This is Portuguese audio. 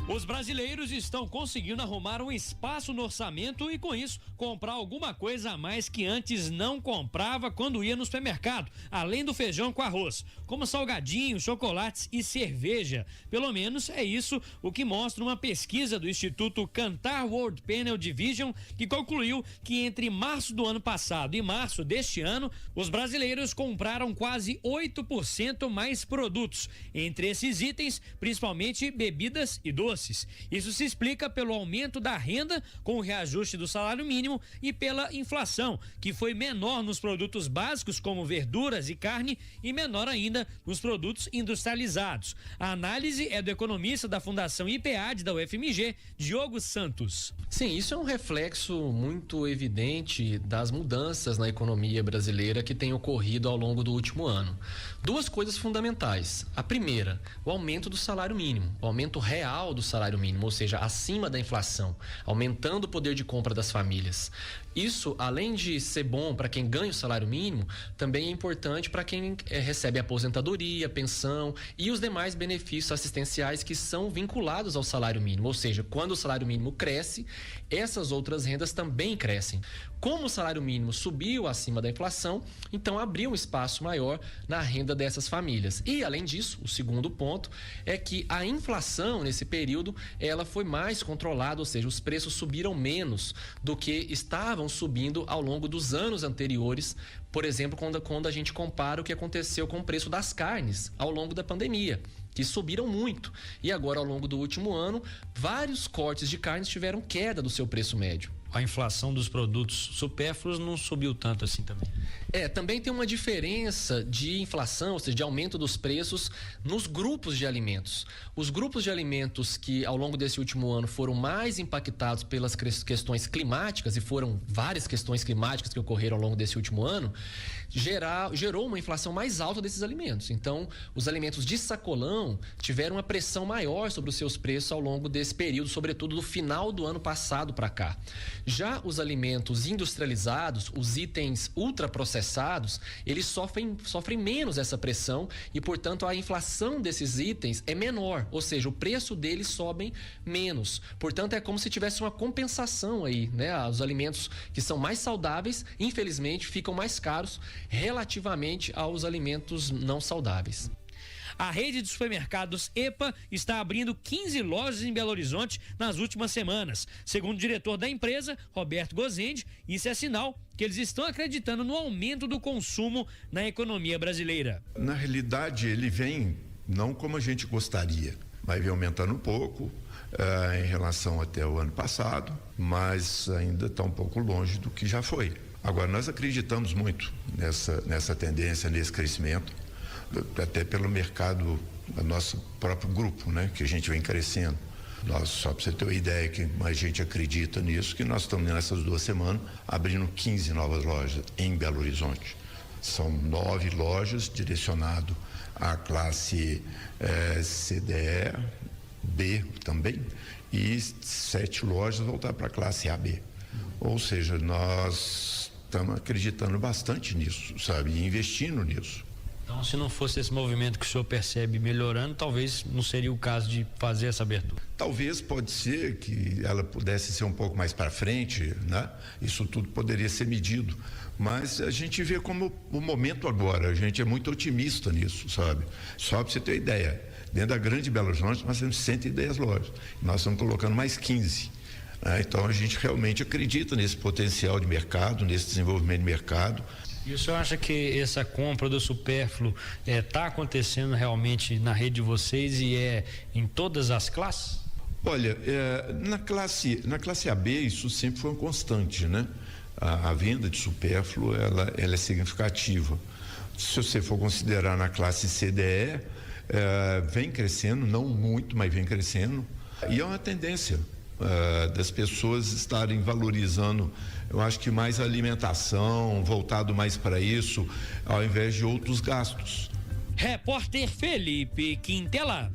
Os brasileiros estão conseguindo arrumar um espaço no orçamento e, com isso, comprar alguma coisa a mais que antes não comprava quando ia no supermercado, além do feijão com arroz, como salgadinhos, chocolates e cerveja. Pelo menos é isso o que mostra uma pesquisa do Instituto Kantar World Panel Division, que concluiu que entre março do ano passado e março deste ano, os brasileiros compraram quase 8% mais produtos. Entre esses itens, principalmente bebidas e doces. Isso se explica pelo aumento da renda com o reajuste do salário mínimo e pela inflação, que foi menor nos produtos básicos como verduras e carne e menor ainda nos produtos industrializados. A análise é do economista da Fundação IPAD da UFMG, Diogo Santos. Sim, isso é um reflexo muito evidente das mudanças na economia brasileira que têm ocorrido ao longo do último ano. Duas coisas fundamentais. A primeira, o aumento do salário mínimo, o aumento real do salário mínimo, ou seja, acima da inflação, aumentando o poder de compra das famílias. Isso, além de ser bom para quem ganha o salário mínimo, também é importante para quem recebe aposentadoria, pensão e os demais benefícios assistenciais que são vinculados ao salário mínimo. Ou seja, quando o salário mínimo cresce, essas outras rendas também crescem. Como o salário mínimo subiu acima da inflação, então abriu um espaço maior na renda dessas famílias. E, além disso, o segundo ponto é que a inflação nesse período ela foi mais controlada, ou seja, os preços subiram menos do que estavam subindo ao longo dos anos anteriores, por exemplo, quando a gente compara o que aconteceu com o preço das carnes ao longo da pandemia, que subiram muito. E agora, ao longo do último ano, vários cortes de carnes tiveram queda do seu preço médio. A inflação dos produtos supérfluos não subiu tanto assim também. Também tem uma diferença de inflação, ou seja, de aumento dos preços nos grupos de alimentos. Os grupos de alimentos que ao longo desse último ano foram mais impactados pelas questões climáticas, e foram várias questões climáticas que ocorreram ao longo desse último ano, gerou uma inflação mais alta desses alimentos. Então, os alimentos de sacolão tiveram uma pressão maior sobre os seus preços ao longo desse período, sobretudo do final do ano passado para cá. Já os alimentos industrializados, os itens ultraprocessados, eles sofrem menos essa pressão e, portanto, a inflação desses itens é menor, ou seja, o preço deles sobem menos. Portanto, é como se tivesse uma compensação aí, né? Os alimentos que são mais saudáveis, infelizmente, ficam mais caros relativamente aos alimentos não saudáveis. A rede de supermercados EPA está abrindo 15 lojas em Belo Horizonte nas últimas semanas. Segundo o diretor da empresa, Roberto Gozende, isso é sinal que eles estão acreditando no aumento do consumo na economia brasileira. Na realidade, ele vem não como a gente gostaria, vai vir aumentando um pouco em relação até o ano passado, mas ainda está um pouco longe do que já foi. Agora, nós acreditamos muito nessa tendência, nesse crescimento, até pelo mercado do nosso próprio grupo, né? Que a gente vem crescendo. Só para você ter uma ideia que a gente acredita nisso, que nós estamos nessas 2 semanas abrindo 15 novas lojas em Belo Horizonte. São 9 lojas direcionado à classe CDE, B também, e 7 lojas voltar para a classe AB. Ou seja, nós estamos acreditando bastante nisso, sabe? E investindo nisso. Então, se não fosse esse movimento que o senhor percebe melhorando, talvez não seria o caso de fazer essa abertura. Talvez pode ser que ela pudesse ser um pouco mais para frente, né? Isso tudo poderia ser medido, mas a gente vê como o momento agora, a gente é muito otimista nisso, sabe? Só para você ter uma ideia, dentro da grande Belo Horizonte nós temos 110 lojas, nós estamos colocando mais 15. Então a gente realmente acredita nesse potencial de mercado, nesse desenvolvimento de mercado. E o senhor acha que essa compra do supérfluo está acontecendo realmente na rede de vocês e em todas as classes? Olha, na classe AB isso sempre foi um constante, né? A venda de supérfluo ela é significativa. Se você for considerar na classe CDE, vem crescendo, não muito, mas vem crescendo, e é uma tendência das pessoas estarem valorizando, eu acho que mais a alimentação, voltado mais para isso, ao invés de outros gastos. Repórter Felipe Quintela.